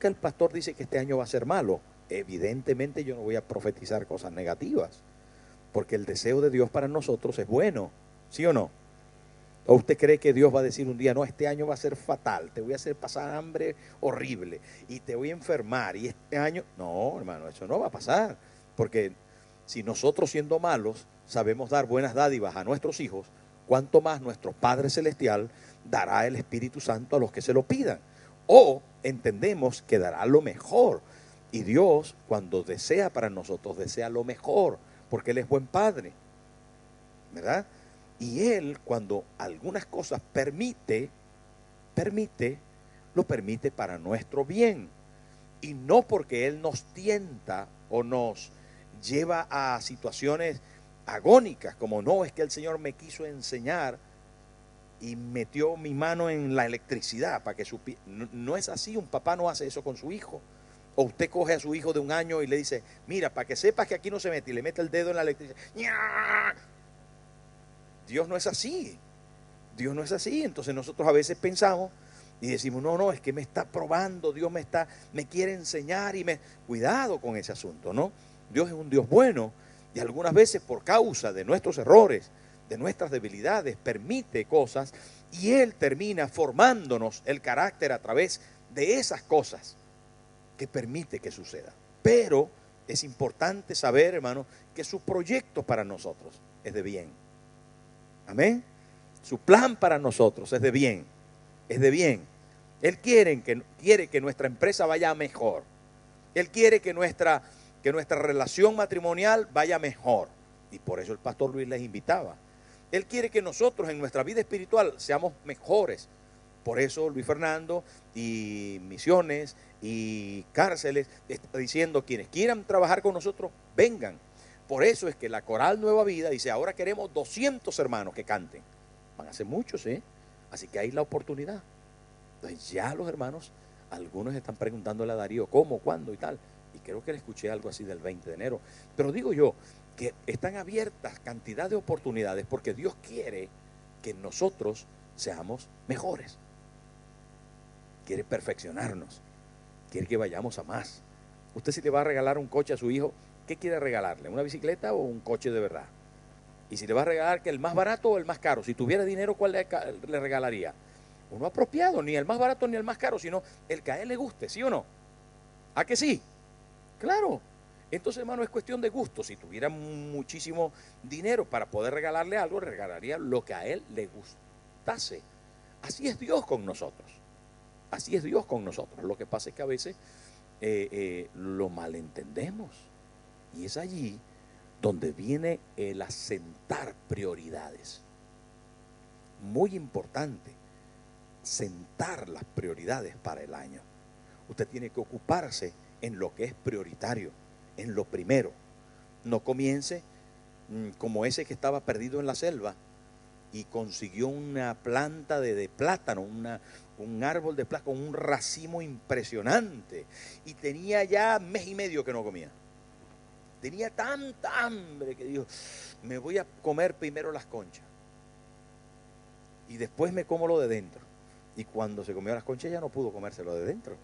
que el pastor dice que este año va a ser malo, evidentemente yo no voy a profetizar cosas negativas, porque el deseo de Dios para nosotros es bueno, ¿sí o no? ¿O usted cree que Dios va a decir un día, no, este año va a ser fatal, te voy a hacer pasar hambre horrible y te voy a enfermar y este año? No, hermano, eso no va a pasar, porque si nosotros siendo malos sabemos dar buenas dádivas a nuestros hijos, cuánto más nuestro Padre Celestial dará el Espíritu Santo a los que se lo pidan. O entendemos que dará lo mejor. Y Dios, cuando desea para nosotros, desea lo mejor, porque Él es buen Padre, ¿verdad? Y Él, cuando algunas cosas lo permite para nuestro bien. Y no porque Él nos tienta o nos lleva a situaciones agónicas, como no, es que el Señor me quiso enseñar y metió mi mano en la electricidad para que supiera. No, no es así, un papá no hace eso con su hijo. O usted coge a su hijo de 1 año y le dice, mira, para que sepas que aquí no se mete, y le mete el dedo en la electricidad. ¡Nya! Dios no es así. Dios no es así. Entonces nosotros a veces pensamos y decimos, no, no, es que me está probando, Dios me quiere enseñar y Cuidado con ese asunto, ¿no? Dios es un Dios bueno y algunas veces por causa de nuestros errores, de nuestras debilidades, permite cosas y Él termina formándonos el carácter a través de esas cosas que permite que suceda. Pero es importante saber, hermano, que su proyecto para nosotros es de bien. Amén. Su plan para nosotros es de bien. Es de bien. Él quiere que nuestra empresa vaya mejor. Él quiere que nuestra relación matrimonial vaya mejor. Y por eso el pastor Luis les invitaba. Él quiere que nosotros en nuestra vida espiritual seamos mejores. Por eso Luis Fernando y Misiones y Cárceles está diciendo, quienes quieran trabajar con nosotros, vengan. Por eso es que la Coral Nueva Vida dice, ahora queremos 200 hermanos que canten. Van a ser muchos, ¿eh? Así que hay la oportunidad. Entonces ya los hermanos, algunos están preguntándole a Darío, ¿cómo, cuándo y tal? Y creo que le escuché algo así del 20 de enero. Pero digo yo, que están abiertas cantidad de oportunidades porque Dios quiere que nosotros seamos mejores. Quiere perfeccionarnos. Quiere que vayamos a más. Usted si le va a regalar un coche a su hijo, ¿qué quiere regalarle? ¿Una bicicleta o un coche de verdad? Y si le va a regalar, que el más barato o el más caro. Si tuviera dinero, ¿cuál le regalaría? Uno apropiado, ni el más barato ni el más caro, sino el que a él le guste, ¿sí o no? ¿A que sí? Claro. Entonces, hermano, es cuestión de gusto. Si tuviera muchísimo dinero para poder regalarle algo, regalaría lo que a él le gustase. Así es Dios con nosotros. Así es Dios con nosotros. Lo que pasa es que a veces lo malentendemos. Y es allí donde viene el asentar prioridades. Muy importante, sentar las prioridades para el año. Usted tiene que ocuparse en lo que es prioritario, en lo primero. No comience como ese que estaba perdido en la selva y consiguió una planta de plátano, un árbol de plátano con un racimo impresionante y tenía ya 1 mes y medio que no comía. Tenía tanta hambre que dijo, me voy a comer primero las conchas y después me como lo de dentro. Y cuando se comió las conchas ya no pudo comerse lo de dentro,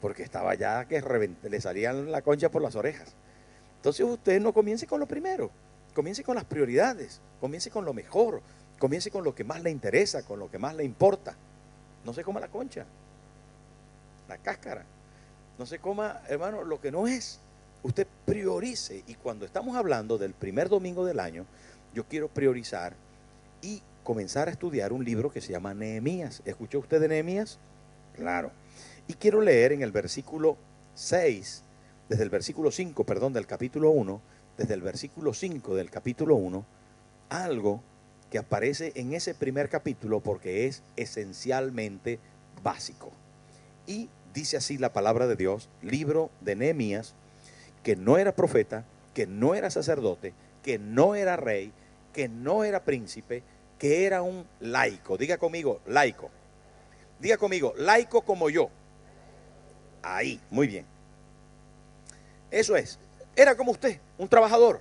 porque estaba ya que le salían la concha por las orejas. Entonces usted no comience con lo primero, comience con las prioridades, comience con lo mejor, comience con lo que más le interesa, con lo que más le importa. No se coma la concha, la cáscara, no se coma, hermano, lo que no es. Usted priorice, y cuando estamos hablando del primer domingo del año, yo quiero priorizar y comenzar a estudiar un libro que se llama Nehemías. ¿Escuchó usted de Nehemías? Claro. Y quiero leer en el versículo 6, desde el versículo 5, perdón, del capítulo 1, desde el versículo 5 del capítulo 1, algo que aparece en ese primer capítulo porque es esencialmente básico. Y dice así la palabra de Dios, libro de Nehemías, que no era profeta, que no era sacerdote, que no era rey, que no era príncipe, que era un laico. Diga conmigo, laico. Diga conmigo, laico como yo. Ahí, muy bien. Eso es. Era como usted, un trabajador,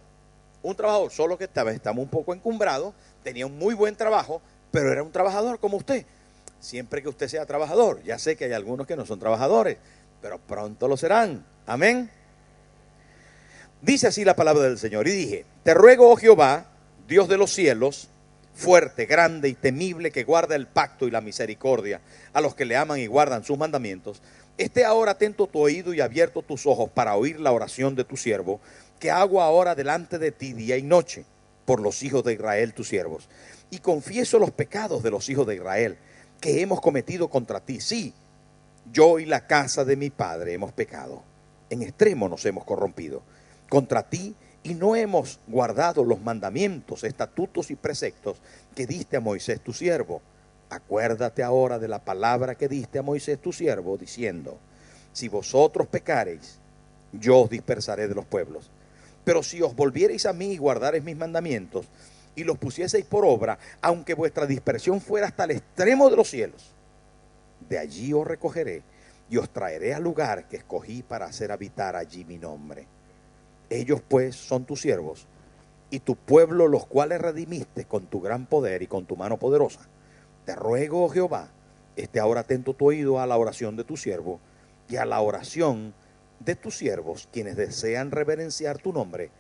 solo que estamos un poco encumbrados, tenía un muy buen trabajo, pero era un trabajador como usted. Siempre que usted sea trabajador, ya sé que hay algunos que no son trabajadores, pero pronto lo serán. Amén. Dice así la palabra del Señor. Y dije, te ruego, oh Jehová, Dios de los cielos, fuerte, grande y temible, que guarda el pacto y la misericordia a los que le aman y guardan sus mandamientos, esté ahora atento tu oído y abierto tus ojos para oír la oración de tu siervo, que hago ahora delante de ti día y noche, por los hijos de Israel tus siervos. Y confieso los pecados de los hijos de Israel, que hemos cometido contra ti. Sí, yo y la casa de mi padre hemos pecado. En extremo nos hemos corrompido contra ti, y no hemos guardado los mandamientos, estatutos y preceptos que diste a Moisés tu siervo. Acuérdate ahora de la palabra que diste a Moisés tu siervo, diciendo, si vosotros pecareis, yo os dispersaré de los pueblos. Pero si os volviereis a mí y guardareis mis mandamientos, y los pusieseis por obra, aunque vuestra dispersión fuera hasta el extremo de los cielos, de allí os recogeré y os traeré al lugar que escogí para hacer habitar allí mi nombre. Ellos pues son tus siervos y tu pueblo, los cuales redimiste con tu gran poder y con tu mano poderosa. Te ruego, oh Jehová, esté ahora atento tu oído a la oración de tu siervo y a la oración de tus siervos, quienes desean reverenciar tu nombre.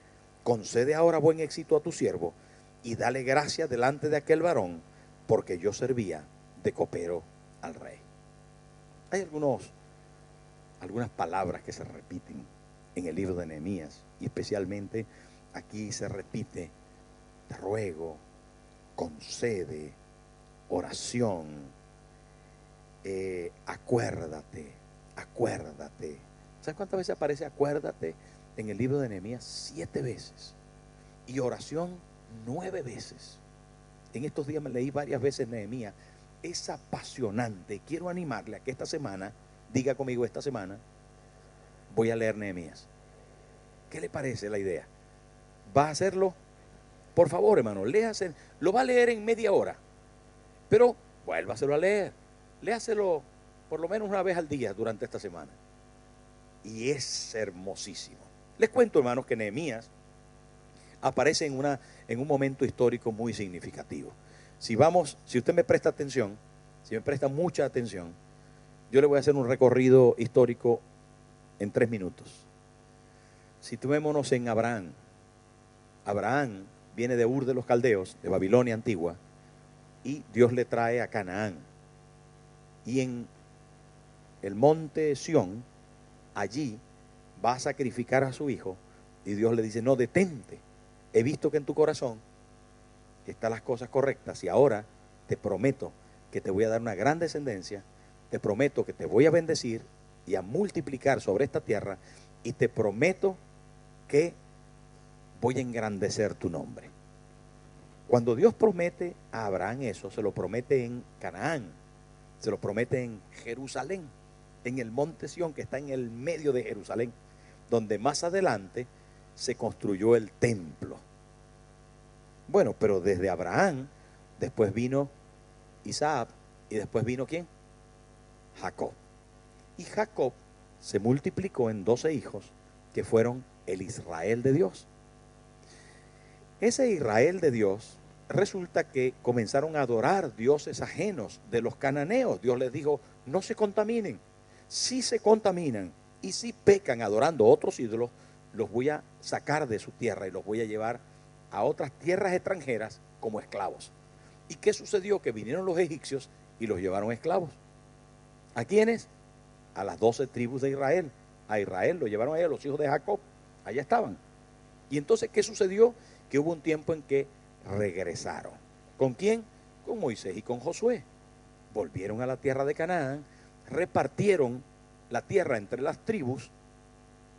Concede ahora buen éxito a tu siervo y dale gracia delante de aquel varón, porque yo servía de copero al rey. Hay algunas palabras que se repiten en el libro de Nehemías, y especialmente aquí se repite te ruego, concede, oración, acuérdate, acuérdate. ¿Sabes cuántas veces aparece acuérdate en el libro de Nehemías? 7 veces. Y oración 9 veces. En estos días me leí varias veces Nehemías. Es apasionante. Quiero animarle a que esta semana, diga conmigo, esta semana voy a leer Nehemías. ¿Qué le parece la idea? ¿Va a hacerlo? Por favor, hermano, léase. Lo va a leer en media hora, pero vuélvaselo a leer. Léaselo por lo menos una vez al día durante esta semana. Y es hermosísimo. Les cuento, hermanos, que Nehemías aparece en un momento histórico muy significativo. Si usted me presta atención, si me presta mucha atención, yo le voy a hacer un recorrido histórico en 3 minutos. Situémonos en Abraham. Abraham viene de Ur de los Caldeos, de Babilonia antigua, y Dios le trae a Canaán. Y en el monte Sión, allí va a sacrificar a su hijo, y Dios le dice, no, detente, he visto que en tu corazón están las cosas correctas, y ahora te prometo que te voy a dar una gran descendencia, te prometo que te voy a bendecir y a multiplicar sobre esta tierra, y te prometo que voy a engrandecer tu nombre. Cuando Dios promete a Abraham eso, se lo promete en Canaán, se lo promete en Jerusalén, en el monte Sión, que está en el medio de Jerusalén, donde más adelante se construyó el templo. Bueno, pero desde Abraham, después vino Isaac, y después vino ¿quién? Jacob. Y Jacob se multiplicó en 12 hijos, que fueron el Israel de Dios. Ese Israel de Dios, resulta que comenzaron a adorar dioses ajenos de los cananeos. Dios les dijo, no se contaminen. Si se contaminan y si pecan adorando otros ídolos, los voy a sacar de su tierra y los voy a llevar a otras tierras extranjeras como esclavos. ¿Y qué sucedió? Que vinieron los egipcios y los llevaron esclavos. ¿A quiénes? A las 12 tribus de Israel. A Israel lo llevaron a los hijos de Jacob. Allá estaban. Y entonces, ¿qué sucedió? Que hubo un tiempo en que regresaron. ¿Con quién? Con Moisés y con Josué. Volvieron a la tierra de Canaán, repartieron la tierra entre las tribus.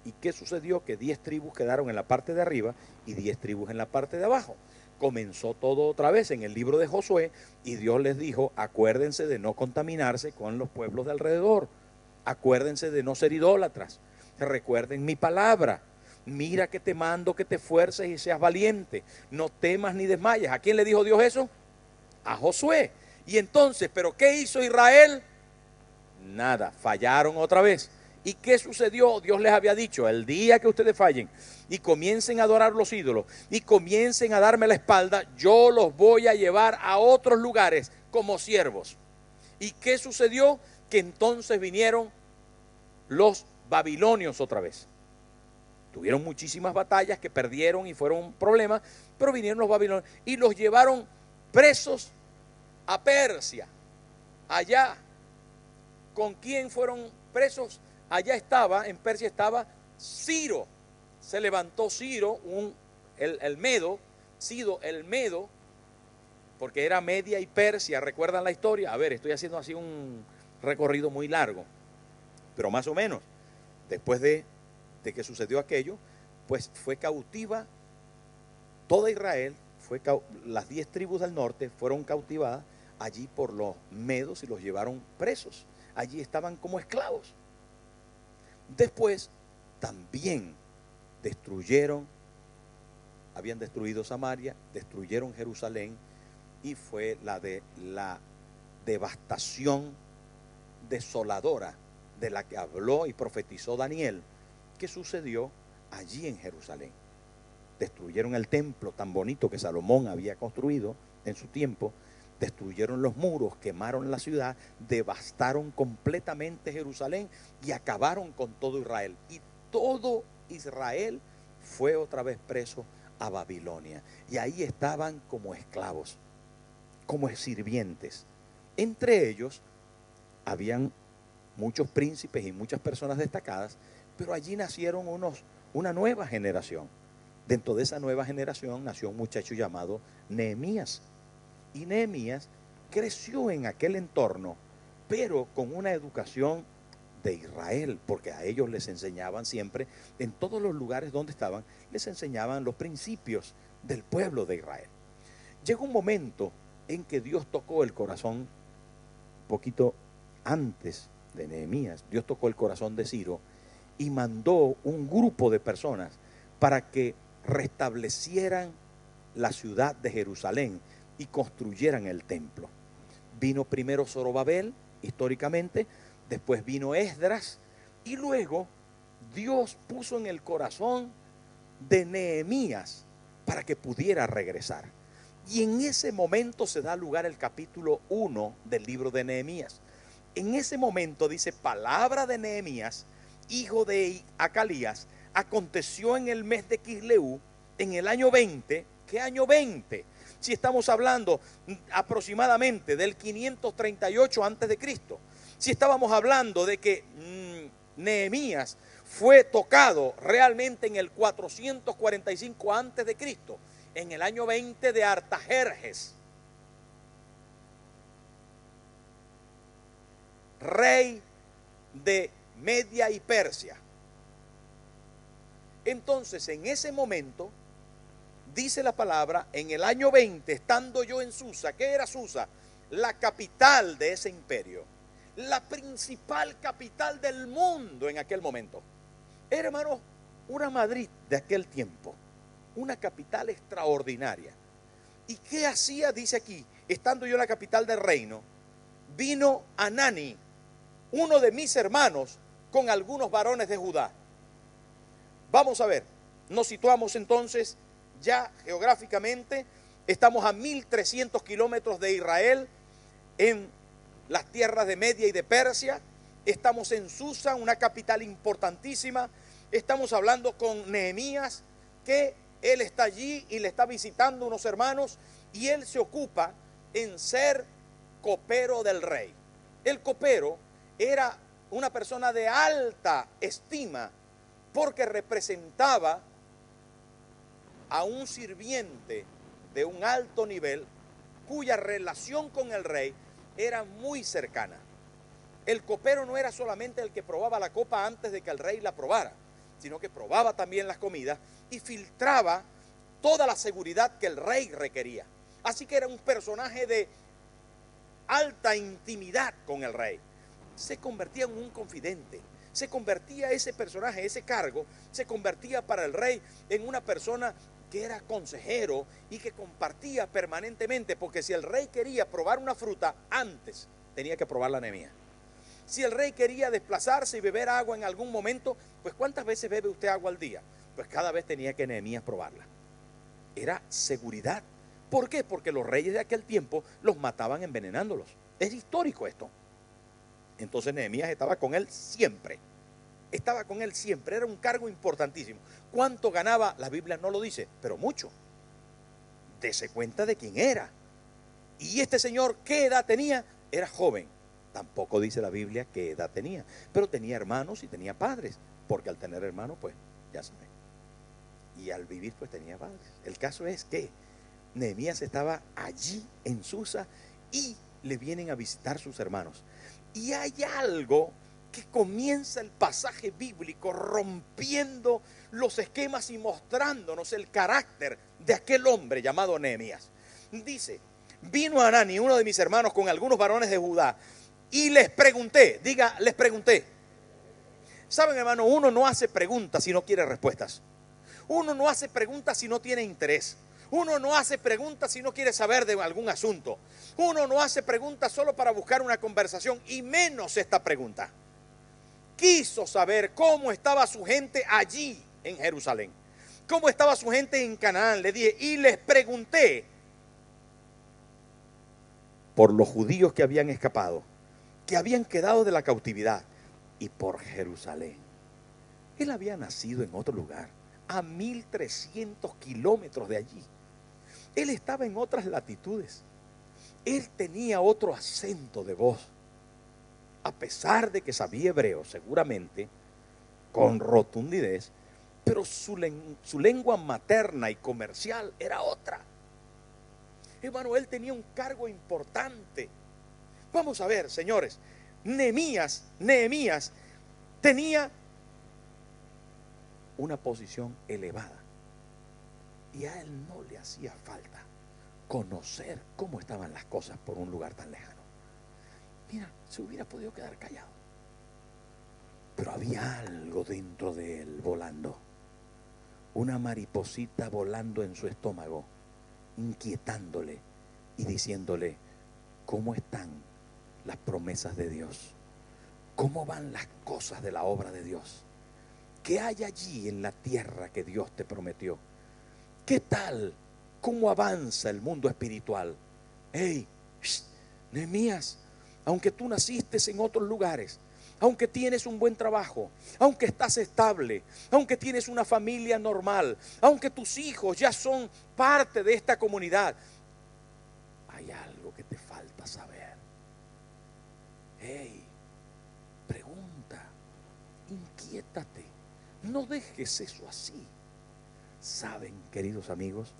¿Y qué sucedió? Que 10 tribus quedaron en la parte de arriba y 10 tribus en la parte de abajo. Comenzó todo otra vez en el libro de Josué, y Dios les dijo, acuérdense de no contaminarse con los pueblos de alrededor. Acuérdense de no ser idólatras. Recuerden mi palabra. Mira que te mando que te esfuerces y seas valiente. No temas ni desmayes. ¿A quién le dijo Dios eso? A Josué. Y entonces, ¿pero qué hizo Israel? Nada, fallaron otra vez. ¿Y qué sucedió? Dios les había dicho, el día que ustedes fallen y comiencen a adorar los ídolos y comiencen a darme la espalda, yo los voy a llevar a otros lugares como siervos. ¿Y qué sucedió? Que entonces vinieron los babilonios otra vez. Tuvieron muchísimas batallas que perdieron y fueron problemas, pero vinieron los babilonios y los llevaron presos a Persia. Allá, ¿con quién fueron presos? Allá estaba, en Persia estaba Ciro. Se levantó Ciro, el Medo, Ciro el Medo, porque era Media y Persia, ¿recuerdan la historia? A ver, estoy haciendo así un recorrido muy largo, pero más o menos, después de que sucedió aquello, pues fue cautiva toda Israel, las 10 tribus del norte fueron cautivadas allí por los medos y los llevaron presos. Allí estaban como esclavos. Después también habían destruido Samaria, destruyeron Jerusalén, y fue la devastación desoladora de la que habló y profetizó Daniel, que sucedió allí en Jerusalén. Destruyeron el templo tan bonito que Salomón había construido en su tiempo, destruyeron los muros, quemaron la ciudad, devastaron completamente Jerusalén y acabaron con todo Israel. Y todo Israel fue otra vez preso a Babilonia. Y ahí estaban como esclavos, como sirvientes. Entre ellos habían muchos príncipes y muchas personas destacadas, pero allí nacieron una nueva generación. Dentro de esa nueva generación nació un muchacho llamado Nehemías. Y Nehemías creció en aquel entorno, pero con una educación de Israel, porque a ellos les enseñaban siempre, en todos los lugares donde estaban, les enseñaban los principios del pueblo de Israel. Llegó un momento en que Dios tocó el corazón, un poquito antes de Nehemías, Dios tocó el corazón de Ciro y mandó un grupo de personas para que restablecieran la ciudad de Jerusalén y construyeran el templo. Vino primero Zorobabel, históricamente, después vino Esdras, y luego Dios puso en el corazón de Nehemías para que pudiera regresar. Y en ese momento se da lugar el capítulo 1 del libro de Nehemías. En ese momento dice: palabra de Nehemías, hijo de Acalías, aconteció en el mes de Quisleu, en el año 20. ¿Qué año 20? Si estamos hablando aproximadamente del 538 antes de Cristo. Si estábamos hablando de que Nehemías fue tocado realmente en el 445 antes de Cristo, en el año 20 de Artajerjes, rey de Media y Persia. Entonces, en ese momento, dice la palabra, en el año 20, estando yo en Susa. ¿Qué era Susa? La capital de ese imperio, la principal capital del mundo en aquel momento. Era, hermanos, una Madrid de aquel tiempo, una capital extraordinaria. ¿Y qué hacía? Dice aquí, estando yo en la capital del reino, vino Anani, uno de mis hermanos, con algunos varones de Judá. Vamos a ver, nos situamos entonces ya geográficamente, estamos a 1300 kilómetros de Israel, en las tierras de Media y de Persia. Estamos en Susa, una capital importantísima. Estamos hablando con Nehemías, que él está allí y le está visitando unos hermanos, y él se ocupa en ser copero del rey. El copero era una persona de alta estima, porque representaba a un sirviente de un alto nivel, cuya relación con el rey era muy cercana. El copero no era solamente el que probaba la copa antes de que el rey la probara, sino que probaba también las comidas y filtraba toda la seguridad que el rey requería. Así que era un personaje de alta intimidad con el rey. Se convertía en un confidente. Se convertía ese personaje, ese cargo, se convertía para el rey en una persona que era consejero y que compartía permanentemente, porque si el rey quería probar una fruta, antes tenía que probar la Nehemías. Si el rey quería desplazarse y beber agua en algún momento, pues ¿cuántas veces bebe usted agua al día? Pues cada vez tenía que Nehemías probarla. Era seguridad. ¿Por qué? Porque los reyes de aquel tiempo los mataban envenenándolos. Es histórico esto. Entonces Nehemías estaba con él siempre. estaba con él siempre, era un cargo importantísimo. ¿Cuánto ganaba? La Biblia no lo dice, pero mucho. Dese cuenta de quién era. Y este señor, ¿qué edad tenía? Era joven. Tampoco dice la Biblia qué edad tenía, pero tenía hermanos y tenía padres, porque al tener hermanos, pues, ya saben. Y al vivir, pues, tenía padres. El caso es que Nehemías estaba allí en Susa y le vienen a visitar sus hermanos. Y hay algo que comienza el pasaje bíblico rompiendo los esquemas y mostrándonos el carácter de aquel hombre llamado Nehemías. Dice: vino Hanani, uno de mis hermanos, con algunos varones de Judá, y les pregunté. Diga, les pregunté. Saben, hermano, uno no hace preguntas si no quiere respuestas. Uno no hace preguntas si no tiene interés. Uno no hace preguntas si no quiere saber de algún asunto. Uno no hace preguntas solo para buscar una conversación, y menos esta pregunta. Quiso saber cómo estaba su gente allí en Jerusalén, cómo estaba su gente en Canaán. Le dije, y les pregunté por los judíos que habían escapado, que habían quedado de la cautividad, y por Jerusalén. Él había nacido en otro lugar, a 1300 kilómetros de allí. Él estaba en otras latitudes. Él tenía otro acento de voz. A pesar de que sabía hebreo, seguramente, con rotundidez, pero su lengua materna y comercial era otra. Hermano, él tenía un cargo importante. Vamos a ver, señores, Nehemías tenía una posición elevada, y a él no le hacía falta conocer cómo estaban las cosas por un lugar tan lejano. Mira, se hubiera podido quedar callado, pero había algo dentro de él volando, una mariposita volando en su estómago, inquietándole y diciéndole: ¿cómo están las promesas de Dios? ¿Cómo van las cosas de la obra de Dios? ¿Qué hay allí en la tierra que Dios te prometió? ¿Qué tal? ¿Cómo avanza el mundo espiritual? Hey, Nehemías, aunque tú naciste en otros lugares, aunque tienes un buen trabajo, aunque estás estable, aunque tienes una familia normal, aunque tus hijos ya son parte de esta comunidad, hay algo que te falta saber. Hey, pregunta, inquiétate, no dejes eso así. Saben, queridos amigos,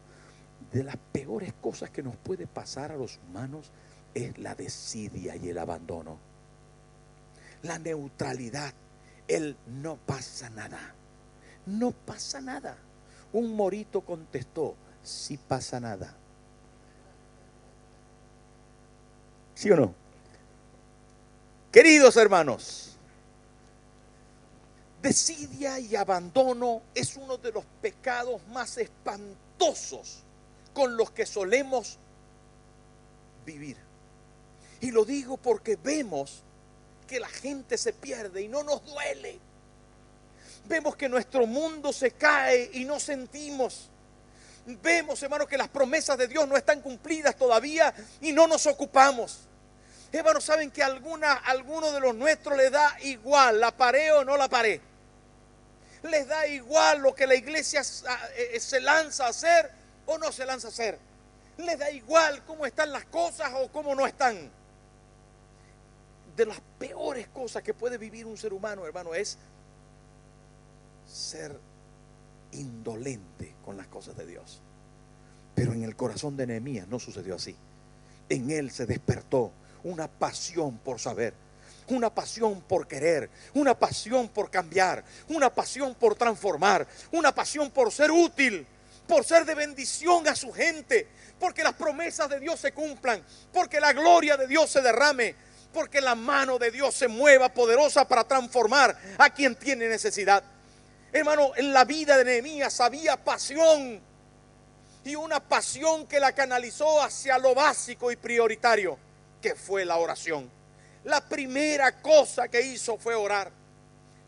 de las peores cosas que nos puede pasar a los humanos es la desidia y el abandono. La neutralidad, el no pasa nada. No pasa nada. Un morito contestó: sí pasa nada. ¿Sí o no? Queridos hermanos, desidia y abandono es uno de los pecados más espantosos con los que solemos vivir. Y lo digo porque vemos que la gente se pierde y no nos duele. Vemos que nuestro mundo se cae y no sentimos. Vemos, hermanos, que las promesas de Dios no están cumplidas todavía y no nos ocupamos. Hermanos, saben que a alguno de los nuestros les da igual, la paré o no la paré. Les da igual lo que la iglesia se lanza a hacer o no se lanza a hacer. Les da igual cómo están las cosas o cómo no están. De las peores cosas que puede vivir un ser humano, hermano, es ser indolente con las cosas de Dios. Pero en el corazón de Nehemías no sucedió así. En él se despertó una pasión por saber, una pasión por querer, una pasión por cambiar, una pasión por transformar, una pasión por ser útil, por ser de bendición a su gente, porque las promesas de Dios se cumplan, porque la gloria de Dios se derrame, porque la mano de Dios se mueva poderosa para transformar a quien tiene necesidad. Hermano, en la vida de Nehemías había pasión, y una pasión que la canalizó hacia lo básico y prioritario, que fue la oración. La primera cosa que hizo fue orar.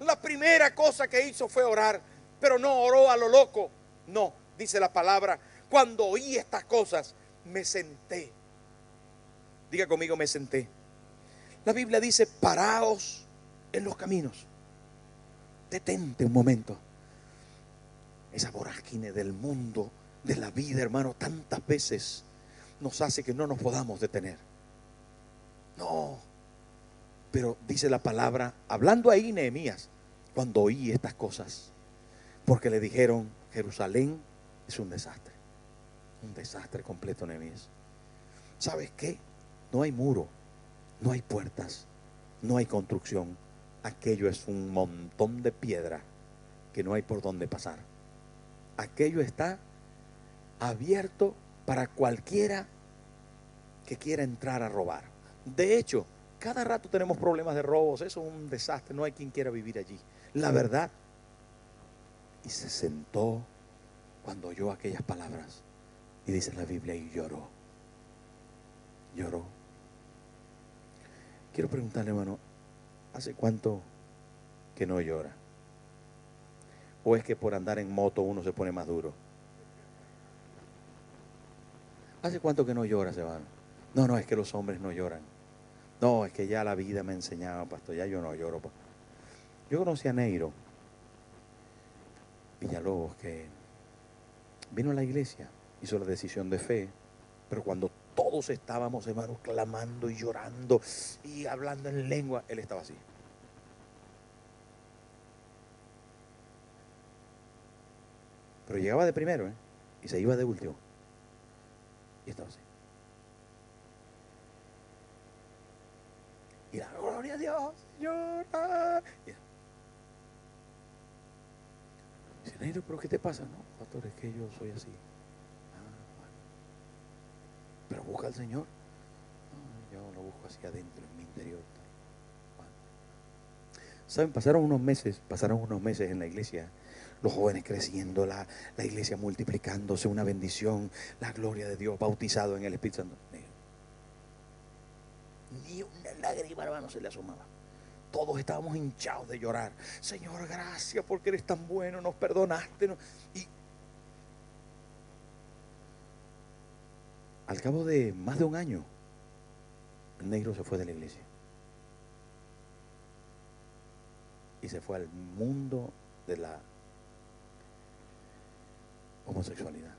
La primera cosa que hizo fue orar, pero no oró a lo loco. No, dice la palabra, cuando oí estas cosas, me senté. Diga conmigo, me senté. La Biblia dice: paraos en los caminos. Detente un momento. Esa vorágine del mundo, de la vida, hermano, tantas veces nos hace que no nos podamos detener. No. Pero dice la palabra, hablando ahí Nehemías, cuando oí estas cosas, porque le dijeron, Jerusalén es un desastre completo, Nehemías. ¿Sabes qué? No hay muro, no hay puertas, no hay construcción. Aquello es un montón de piedra que no hay por dónde pasar. Aquello está abierto para cualquiera que quiera entrar a robar. De hecho, cada rato tenemos problemas de robos. Eso es un desastre, no hay quien quiera vivir allí. La verdad. Y se sentó cuando oyó aquellas palabras. Y dice la Biblia, y lloró. Lloró. Quiero preguntarle, hermano, ¿hace cuánto que no llora? ¿O es que por andar en moto uno se pone más duro? ¿Hace cuánto que no lloras, hermano? No, es que los hombres no lloran. No, es que ya la vida me enseñaba, pastor, ya yo no lloro. Yo conocí a Neiro Villalobos, que vino a la iglesia, hizo la decisión de fe, pero cuando todos estábamos, hermanos, clamando y llorando y hablando en lengua, él estaba así. Pero llegaba de primero, y se iba de último. Y estaba así. Y la gloria a Dios, llora. Dice, Neiro, ¿pero qué te pasa? No, pastor, es que yo soy así. Bueno. Pero busca al Señor. No, yo lo busco hacia adentro, en mi interior. Bueno. ¿Saben? Pasaron unos meses en la iglesia. Los jóvenes creciendo, la iglesia multiplicándose, una bendición, la gloria de Dios, bautizado en el Espíritu Santo. Ni una lágrima, hermano, se le asomaba. Todos estábamos hinchados de llorar. Señor, gracias porque eres tan bueno, nos perdonaste. Y al cabo de más de un año, el Neiro se fue de la iglesia. Y se fue al mundo de la homosexualidad.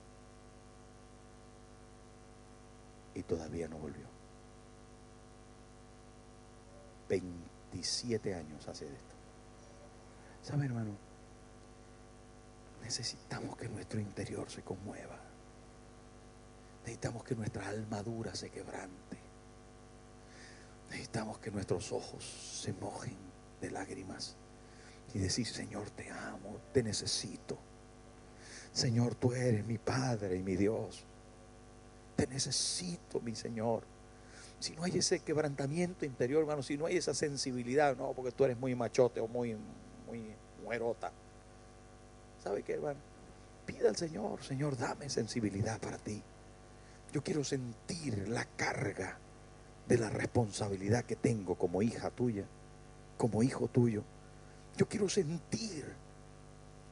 Y todavía no volvió. 27 años hace de esto. ¿Sabe, hermano? Necesitamos que nuestro interior se conmueva. Necesitamos que nuestra alma dura se quebrante. Necesitamos que nuestros ojos se mojen de lágrimas y decir, Señor, te amo, te necesito. Señor, tú eres mi Padre y mi Dios. Te necesito, mi Señor. Si no hay ese quebrantamiento interior, hermano, si no hay esa sensibilidad, no, porque tú eres muy machote o muy muerota. ¿Sabe qué, hermano? Pida al Señor, Señor, dame sensibilidad para ti. Yo quiero sentir la carga de la responsabilidad que tengo como hija tuya, como hijo tuyo. Yo quiero sentir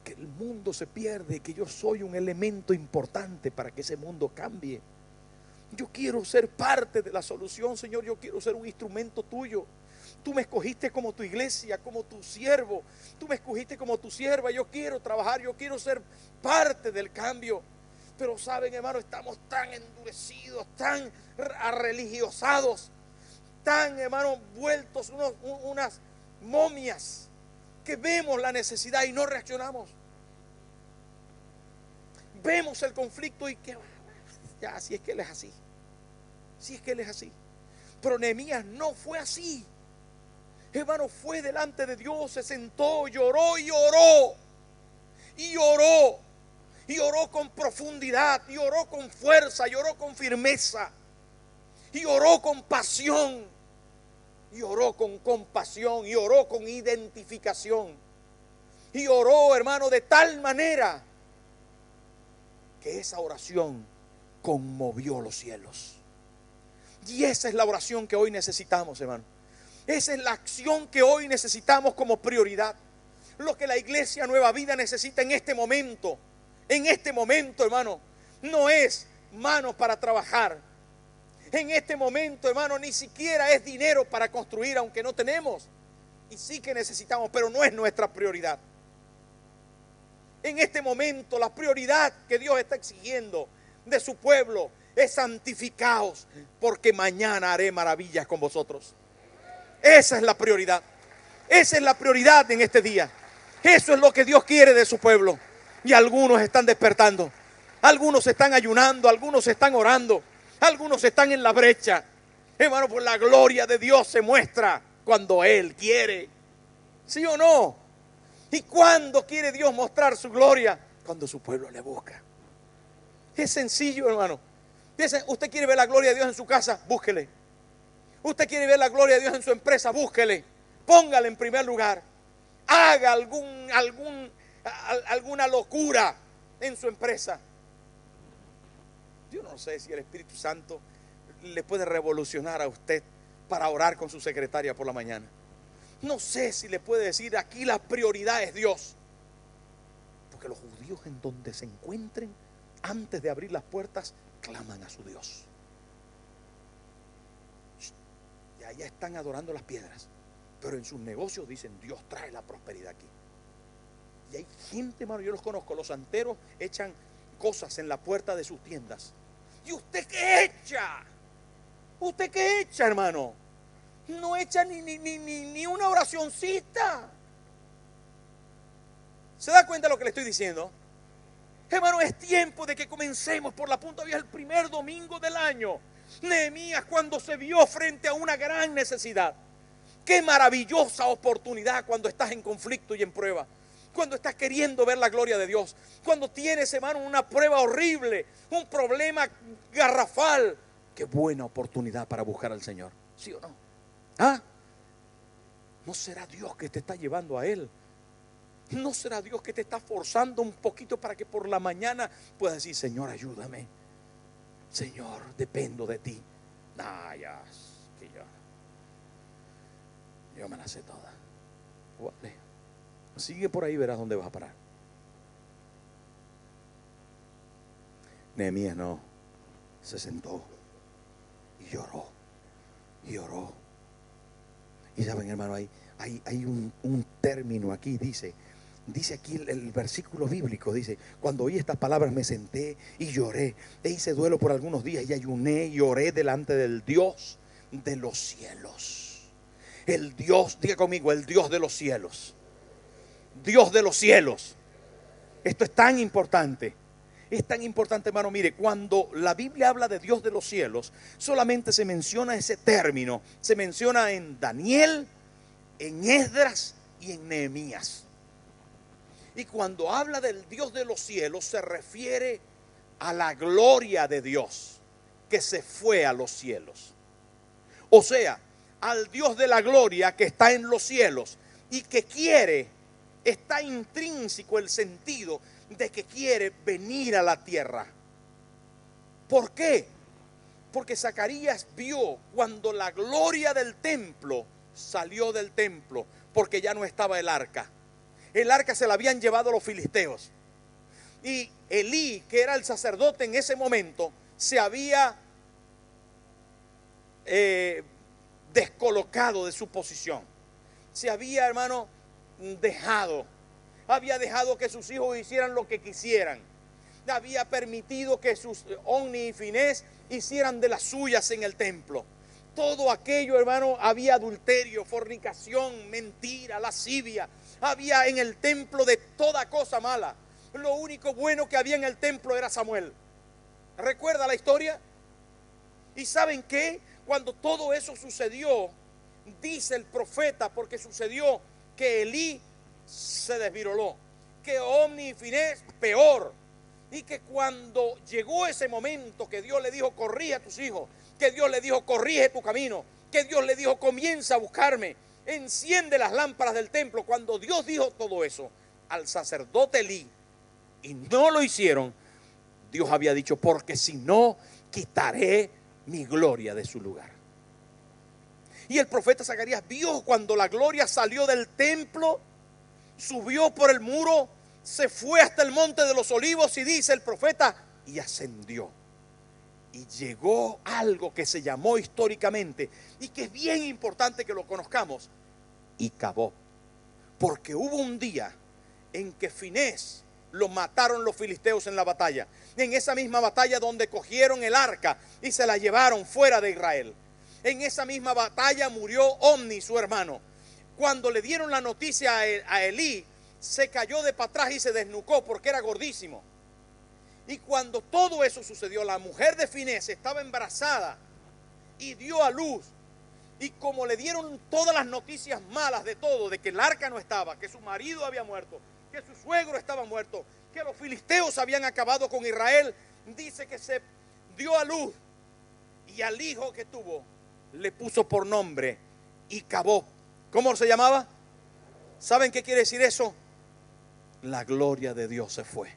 que el mundo se pierde, que yo soy un elemento importante para que ese mundo cambie. Yo quiero ser parte de la solución, Señor. Yo quiero ser un instrumento tuyo. Tú me escogiste como tu iglesia, como tu siervo. Tú me escogiste como tu sierva. Yo quiero trabajar, yo quiero ser parte del cambio. Pero saben, hermano, estamos tan endurecidos, tan religiosados, tan, hermano, vueltos unas momias, que vemos la necesidad y no reaccionamos. Vemos el conflicto y que ya, si es que él es así. Si es que él es así. Pero Nehemías no fue así. Hermano, fue delante de Dios, se sentó, lloró y oró. Y oró. Y oró con profundidad. Y oró con fuerza. Y oró con firmeza. Y oró con pasión. Y oró con compasión. Y oró con identificación. Y oró, hermano, de tal manera que esa oración conmovió los cielos. Y esa es la oración que hoy necesitamos, hermano. Esa es la acción que hoy necesitamos como prioridad. Lo que la iglesia Nueva Vida necesita en este momento, hermano, no es manos para trabajar. En este momento, hermano, ni siquiera es dinero para construir, aunque no tenemos. Y sí que necesitamos, pero no es nuestra prioridad. En este momento la prioridad que Dios está exigiendo de su pueblo es santificaos, porque mañana haré maravillas con vosotros. Esa es la prioridad. Esa es la prioridad en este día. Eso es lo que Dios quiere de su pueblo. Y algunos están despertando. Algunos están ayunando, algunos están orando, algunos están en la brecha. Hermano, pues la gloria de Dios se muestra cuando Él quiere. ¿Sí o no? ¿Y cuándo quiere Dios mostrar su gloria? Cuando su pueblo le busca. Es sencillo, hermano. Usted quiere ver la gloria de Dios en su casa, búsquele. Usted quiere ver la gloria de Dios en su empresa, búsquele. Póngale en primer lugar. Haga alguna locura en su empresa. Yo no sé si el Espíritu Santo le puede revolucionar a usted para orar con su secretaria por la mañana. No sé si le puede decir, aquí la prioridad es Dios. Porque los judíos, en donde se encuentren, antes de abrir las puertas, claman a su Dios. Y allá están adorando las piedras, pero en sus negocios dicen, Dios trae la prosperidad aquí. Y hay gente, hermano, yo los conozco, los santeros echan cosas en la puerta de sus tiendas. ¿Y usted qué echa? ¿Usted qué echa, hermano? No echa ni una oracioncita. ¿Se da cuenta de lo que le estoy diciendo? Hermano, es tiempo de que comencemos por la punta. Había el primer domingo del año. Nehemías, cuando se vio frente a una gran necesidad. Qué maravillosa oportunidad cuando estás en conflicto y en prueba. Cuando estás queriendo ver la gloria de Dios. Cuando tienes, hermano, una prueba horrible, un problema garrafal. Qué buena oportunidad para buscar al Señor. ¿Sí o no? ¿Ah? ¿No será Dios que te está llevando a Él? ¿No será Dios que te está forzando un poquito para que por la mañana puedas decir, Señor, ayúdame? Señor, dependo de ti. Ya, que yo me la sé toda. Vale. Sigue por ahí, verás dónde vas a parar. Nehemías no, se sentó y lloró, y oró. Y saben, hermano, hay un término aquí, dice aquí el versículo bíblico, dice, cuando oí estas palabras me senté y lloré, e hice duelo por algunos días y ayuné y oré delante del Dios de los cielos. El Dios, diga conmigo, el Dios de los cielos. Dios de los cielos. Esto es tan importante. Es tan importante, hermano. Mire, cuando la Biblia habla de Dios de los cielos, solamente se menciona ese término. Se menciona en Daniel, en Esdras y en Nehemías. Y cuando habla del Dios de los cielos, se refiere a la gloria de Dios que se fue a los cielos. O sea, al Dios de la gloria que está en los cielos y que quiere, está intrínseco el sentido de que quiere venir a la tierra. ¿Por qué? Porque Zacarías vio cuando la gloria del templo salió del templo, porque ya no estaba el arca. El arca se la habían llevado los filisteos. Y Elí, que era el sacerdote en ese momento, se había descolocado de su posición. Se había, hermano, había dejado que sus hijos hicieran lo que quisieran. Había permitido que sus Ofni y Finés hicieran de las suyas en el templo. Todo aquello, hermano, había adulterio, fornicación, mentira, lascivia. Había en el templo de toda cosa mala. Lo único bueno que había en el templo era Samuel. ¿Recuerda la historia? ¿Y saben qué? Cuando todo eso sucedió, dice el profeta, porque sucedió que Elí se desviroló, que Ofni y Finés peor, y que cuando llegó ese momento que Dios le dijo corrige a tus hijos, que Dios le dijo corrige tu camino, que Dios le dijo comienza a buscarme, enciende las lámparas del templo, cuando Dios dijo todo eso al sacerdote Elí y no lo hicieron, Dios había dicho, porque si no quitaré mi gloria de su lugar. Y el profeta Zacarías vio cuando la gloria salió del templo, subió por el muro, se fue hasta el monte de los olivos y dice el profeta, y ascendió. Y llegó algo que se llamó históricamente y que es bien importante que lo conozcamos, y Cabob. Porque hubo un día en que Finés lo mataron los filisteos en la batalla. En esa misma batalla donde cogieron el arca y se la llevaron fuera de Israel. En esa misma batalla murió Omni, su hermano. Cuando le dieron la noticia a Elí, se cayó de para atrás y se desnucó porque era gordísimo. Y cuando todo eso sucedió, la mujer de Finés estaba embarazada y dio a luz. Y como le dieron todas las noticias malas de todo, de que el arca no estaba, que su marido había muerto, que su suegro estaba muerto, que los filisteos habían acabado con Israel, dice que se dio a luz. Y al hijo que tuvo le puso por nombre Icabob. ¿Cómo se llamaba? ¿Saben qué quiere decir eso? La gloria de Dios se fue.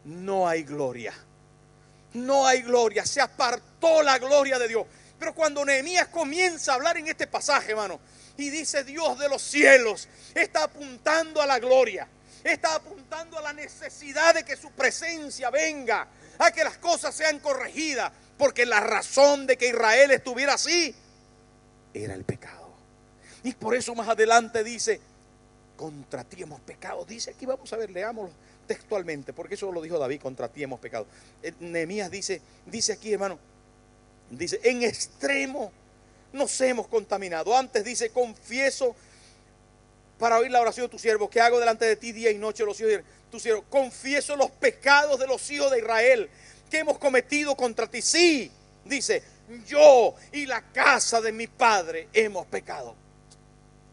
No hay gloria. No hay gloria. Se apartó la gloria de Dios. Pero cuando Nehemías comienza a hablar en este pasaje, hermano, y dice Dios de los cielos, está apuntando a la gloria. Está apuntando a la necesidad de que su presencia venga, a que las cosas sean corregidas. Porque la razón de que Israel estuviera así era el pecado. Y por eso más adelante dice, contra ti hemos pecado. Dice aquí, vamos a ver, leámoslo textualmente, porque eso lo dijo David, contra ti hemos pecado. Nehemías dice aquí, hermano, dice, en extremo nos hemos contaminado. Antes dice, confieso para oír la oración de tu siervo, que hago delante de ti día y noche los hijos de tu siervo. Confieso los pecados de los hijos de Israel que hemos cometido contra ti. Sí, dice, yo y la casa de mi padre hemos pecado.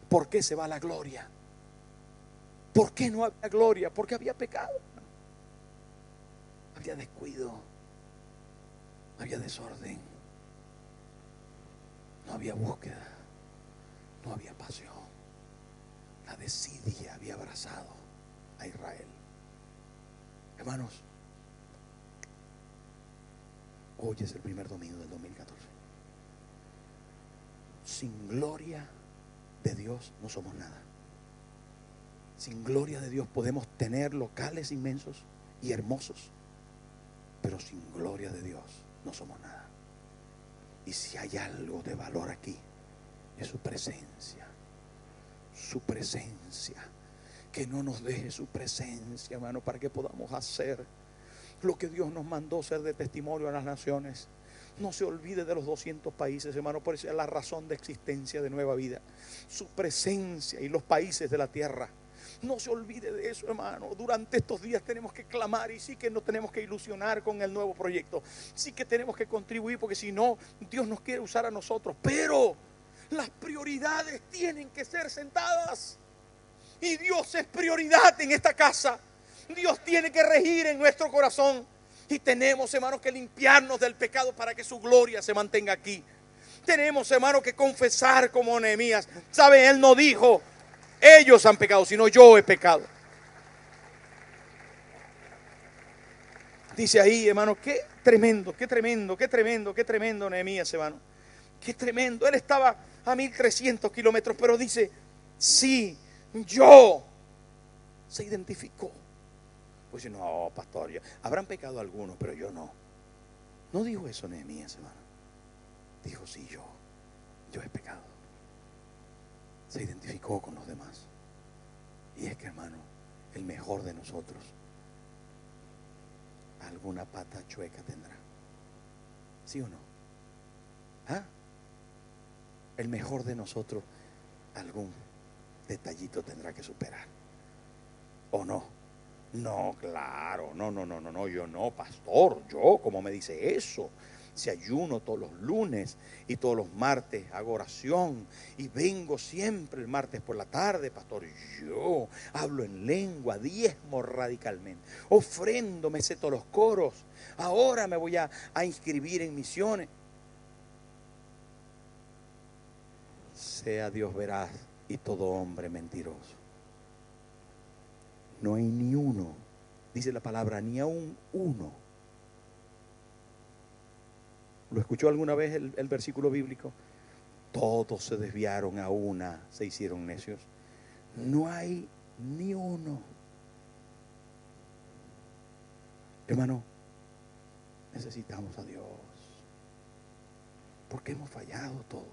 ¿Por qué se va la gloria? ¿Por qué no había gloria? Porque había pecado. Había descuido. Había desorden. No había búsqueda. No había pasión. La desidia había abrazado a Israel. Hermanos, hoy es el primer domingo del 2014. Sin gloria de Dios no somos nada. Sin gloria de Dios podemos tener locales inmensos y hermosos, pero sin gloria de Dios no somos nada. Y si hay algo de valor aquí, es su presencia. Su presencia. Que no nos deje su presencia, hermano, para que podamos hacer lo que Dios nos mandó ser de testimonio a las naciones. No se olvide de los 200 países, hermano, por eso es la razón de existencia de Nueva Vida. Su presencia y los países de la tierra. No se olvide de eso, hermano. Durante estos días tenemos que clamar y sí que nos tenemos que ilusionar con el nuevo proyecto. Sí que tenemos que contribuir porque si no, Dios nos quiere usar a nosotros. Pero las prioridades tienen que ser sentadas. Y Dios es prioridad en esta casa. Dios tiene que regir en nuestro corazón. Y tenemos, hermanos, que limpiarnos del pecado para que su gloria se mantenga aquí. Tenemos, hermanos, que confesar como Nehemías. ¿Sabe? Él no dijo, ellos han pecado, sino yo he pecado. Dice ahí, hermano, qué tremendo, qué tremendo, qué tremendo, qué tremendo Nehemías, hermano. Qué tremendo. Él estaba a 1300 kilómetros, pero dice, sí, yo. Se identificó. Pues no, pastor, habrán pecado algunos, pero yo no. No dijo eso Nehemías, hermano. Dijo, sí, yo he pecado. Se identificó con los demás. Y es que, hermano, el mejor de nosotros alguna pata chueca tendrá. ¿Sí o no? ¿Ah? El mejor de nosotros algún detallito tendrá que superar. ¿O no? No, claro, no, yo no, pastor, yo, ¿cómo me dice eso? Si ayuno todos los lunes y todos los martes hago oración y vengo siempre el martes por la tarde, pastor, yo hablo en lengua, diezmo radicalmente, ofrendo, me sé todos los coros, ahora me voy a inscribir en misiones. Sea Dios veraz y todo hombre mentiroso. No hay ni uno, dice la palabra, ni aún uno. ¿Lo escuchó alguna vez el versículo bíblico? Todos se desviaron a una, se hicieron necios. No hay ni uno. Hermano, necesitamos a Dios. Porque hemos fallado todos.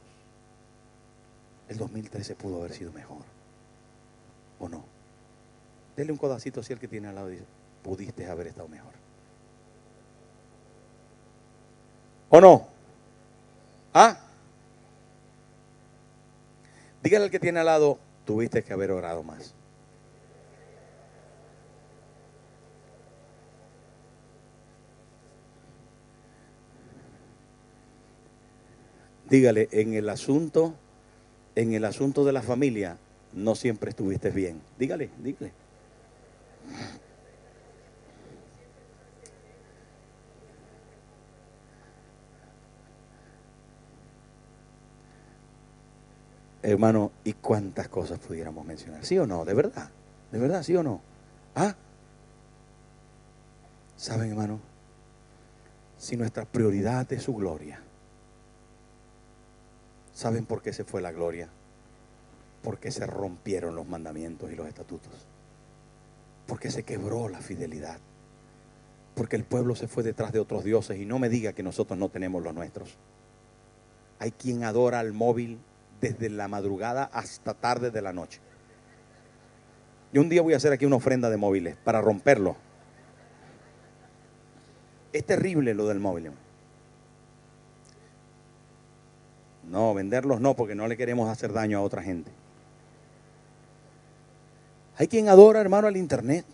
El 2013 pudo haber sido mejor, ¿o no? Dele un codacito así al que tiene al lado y dice, pudiste haber estado mejor. ¿O no? ¿Ah? Dígale al que tiene al lado, tuviste que haber orado más. Dígale, en el asunto de la familia, no siempre estuviste bien. Dígale. Hermano, ¿y cuántas cosas pudiéramos mencionar? ¿Sí o no? ¿De verdad? ¿De verdad? ¿Sí o no? ¿Ah? ¿Saben, hermano? Si nuestra prioridad es su gloria, ¿saben por qué se fue la gloria? Porque se rompieron los mandamientos y los estatutos. Porque se quebró la fidelidad. Porque el pueblo se fue detrás de otros dioses. Y no me diga que nosotros no tenemos los nuestros. Hay quien adora al móvil desde la madrugada hasta tarde de la noche. Yo un día voy a hacer aquí una ofrenda de móviles para romperlo. Es terrible lo del móvil. No, venderlos no, porque no le queremos hacer daño a otra gente. Hay quien adora, hermano, al internet.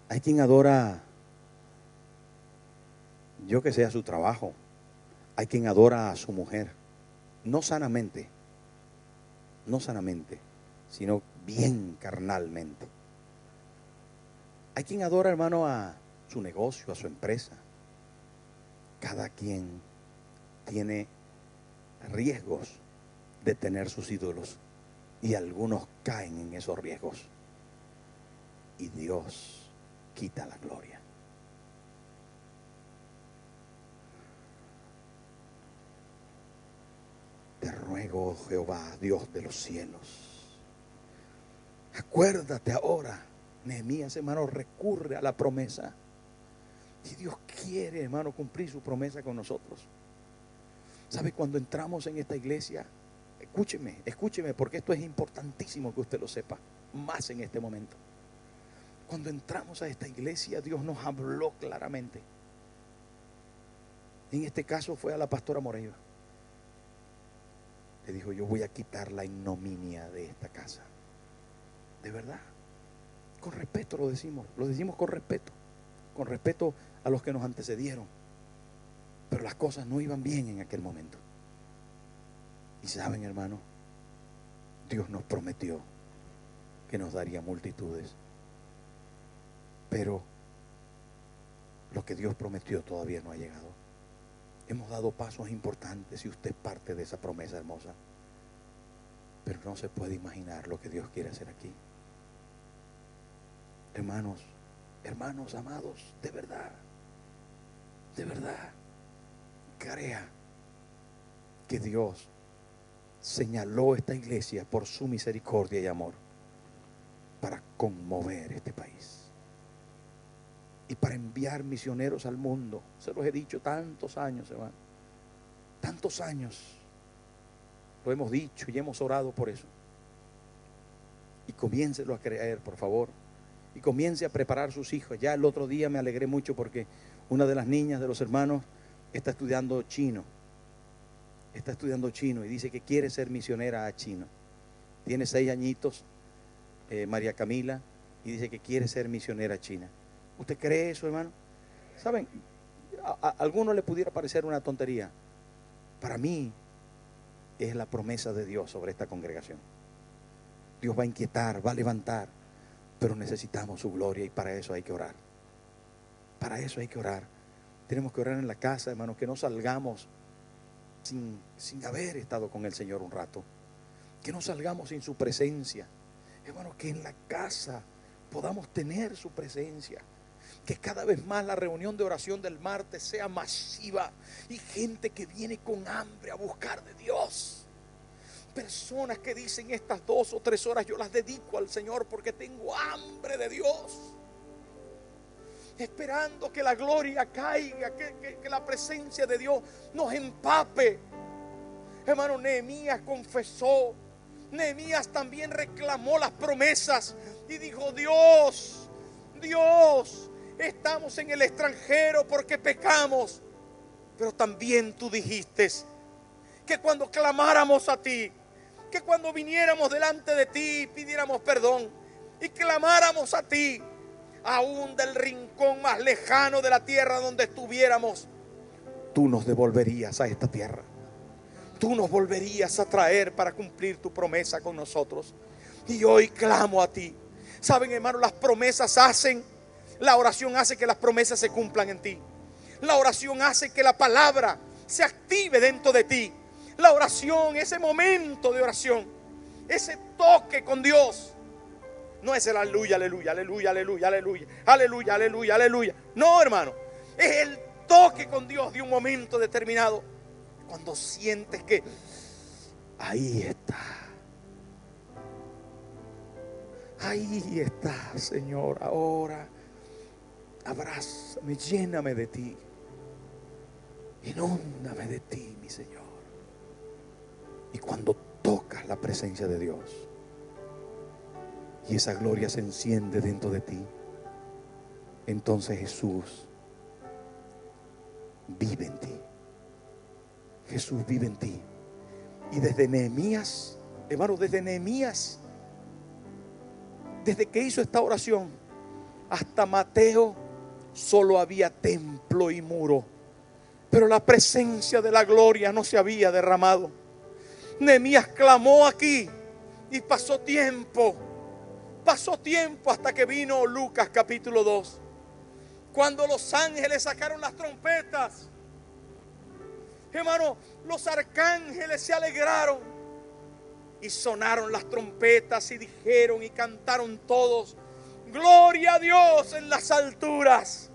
Hay quien adora, yo que sé, a su trabajo. Hay quien adora a su mujer. No sanamente, sino bien carnalmente. Hay quien adora, hermano, a su negocio, a su empresa. Cada quien tiene riesgos de tener sus ídolos y algunos caen en esos riesgos y Dios quita la gloria. Te ruego, oh Jehová, Dios de los cielos, acuérdate ahora. Nehemías, hermano, recurre a la promesa. Y Dios quiere, hermano, cumplir su promesa con nosotros. ¿Sabe? Cuando entramos en esta iglesia, escúcheme, porque esto es importantísimo que usted lo sepa, más en este momento. Cuando entramos a esta iglesia, Dios nos habló claramente. En este caso fue a la pastora Moreira. Le dijo, yo voy a quitar la ignominia de esta casa. De verdad. Con respeto lo decimos con respeto a los que nos antecedieron. Pero las cosas no iban bien en aquel momento. Y saben, hermano, Dios nos prometió que nos daría multitudes. Pero lo que Dios prometió todavía no ha llegado. Hemos dado pasos importantes y usted es parte de esa promesa hermosa. Pero no se puede imaginar lo que Dios quiere hacer aquí. Hermanos amados, de verdad, crea que Dios señaló esta iglesia por su misericordia y amor para conmover este país y para enviar misioneros al mundo. Se los he dicho tantos años, hermano, tantos años lo hemos dicho y hemos orado por eso. Y comiéncelo a creer, por favor, y comience a preparar sus hijos. Ya el otro día me alegré mucho porque una de las niñas de los hermanos está estudiando chino y dice que quiere ser misionera a chino. Tiene 6 añitos, María Camila, y dice que quiere ser misionera china. ¿Usted cree eso, hermano? ¿Saben? A algunos le pudiera parecer una tontería. Para mí es la promesa de Dios sobre esta congregación. Dios va a inquietar, va a levantar, pero necesitamos su gloria y para eso hay que orar. Para eso hay que orar. Tenemos que orar en la casa, hermano, que no salgamos sin haber estado con el Señor un rato. Que no salgamos sin su presencia. Hermano, que en la casa podamos tener su presencia. Que cada vez más la reunión de oración del martes sea masiva y gente que viene con hambre a buscar de Dios. Personas que dicen estas 2 o 3 horas yo las dedico al Señor porque tengo hambre de Dios. Esperando que la gloria caiga, que la presencia de Dios nos empape. Hermano, Nehemías confesó Nehemías también reclamó las promesas y dijo: Dios, estamos en el extranjero porque pecamos, pero también tú dijiste que cuando clamáramos a ti, que cuando viniéramos delante de ti, pidiéramos perdón y clamáramos a ti, aún del rincón más lejano de la tierra donde estuviéramos, tú nos devolverías a esta tierra. Tú nos volverías a traer para cumplir tu promesa con nosotros. Y hoy clamo a ti. Saben, hermanos, las promesas hacen, la oración hace que las promesas se cumplan en ti. La oración hace que la palabra se active dentro de ti. La oración, ese momento de oración, ese toque con Dios, no es el aleluya, aleluya, aleluya, aleluya, aleluya, aleluya, aleluya, aleluya. No, hermano, es el toque con Dios de un momento determinado. Cuando sientes que ahí está, Señor, ahora abrázame, lléname de ti, inúndame de ti, mi Señor. Y cuando tocas la presencia de Dios y esa gloria se enciende dentro de ti, entonces Jesús vive en ti. Jesús vive en ti. Y desde Nehemías, hermano, desde que hizo esta oración hasta Mateo, solo había templo y muro, pero la presencia de la gloria no se había derramado. Nehemías clamó aquí y pasó tiempo hasta que vino Lucas capítulo 2, cuando los ángeles sacaron las trompetas. Hermano, los arcángeles se alegraron y sonaron las trompetas y dijeron y cantaron todos: gloria a Dios en las alturas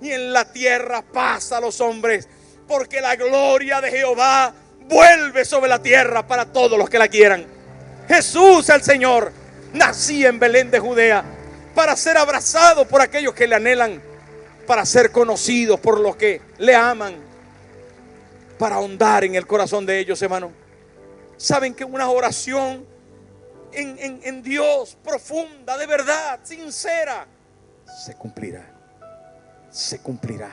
y en la tierra paz a los hombres, porque la gloria de Jehová vuelve sobre la tierra para todos los que la quieran. Jesús el Señor nacía en Belén de Judea para ser abrazado por aquellos que le anhelan, para ser conocidos por los que le aman, para ahondar en el corazón de ellos, hermano. Saben que una oración en Dios profunda, de verdad, sincera, se cumplirá. Se cumplirá.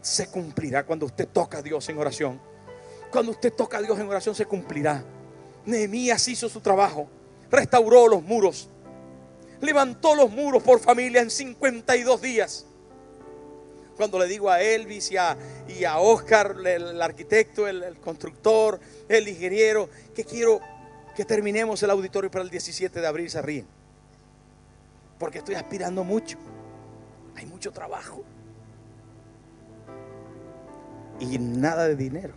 Se cumplirá cuando usted toca a Dios en oración. Cuando usted toca a Dios en oración, se cumplirá. Nehemías hizo su trabajo, restauró los muros, levantó los muros por familia en 52 días. Cuando le digo a Elvis y a Oscar, el arquitecto, el constructor, el ingeniero, que quiero que terminemos el auditorio para el 17 de abril, se ríen, porque estoy aspirando mucho. Hay mucho trabajo y nada de dinero.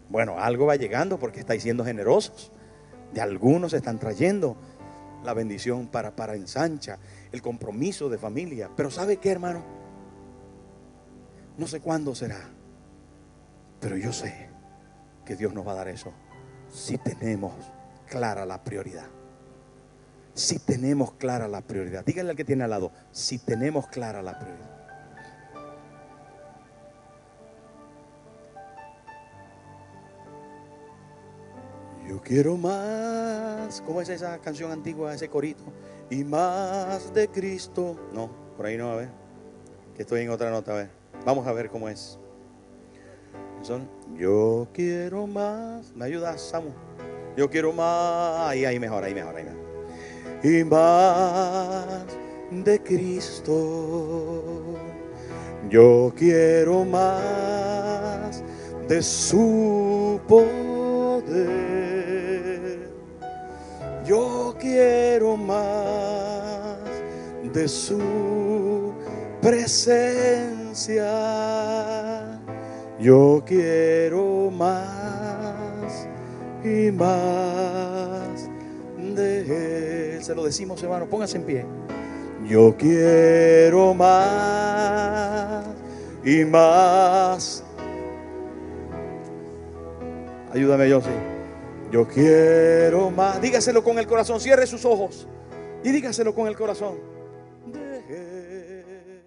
Bueno, algo va llegando porque estáis siendo generosos. De algunos están trayendo la bendición para ensancha, el compromiso de familia. Pero ¿sabe qué, hermano? No sé cuándo será, pero yo sé que Dios nos va a dar eso si tenemos clara la prioridad. Si tenemos clara la prioridad. Díganle al que tiene al lado: si tenemos clara la prioridad. Yo quiero más. ¿Cómo es esa canción antigua, ese corito? Y más de Cristo. No, por ahí no, a ver, que estoy en otra nota, a ver. Vamos a ver cómo es. Yo quiero más. ¿Me ayudas, Samu? Yo quiero más. Ahí mejor, ahí mejor. Y más de Cristo. Yo quiero más de su poder. Yo quiero más de su presencia. Yo quiero más y más de Él. Se lo decimos, hermano, póngase en pie. Yo quiero más y más. Ayúdame, José. Yo quiero más. Dígaselo con el corazón. Cierre sus ojos y dígaselo con el corazón. De Él.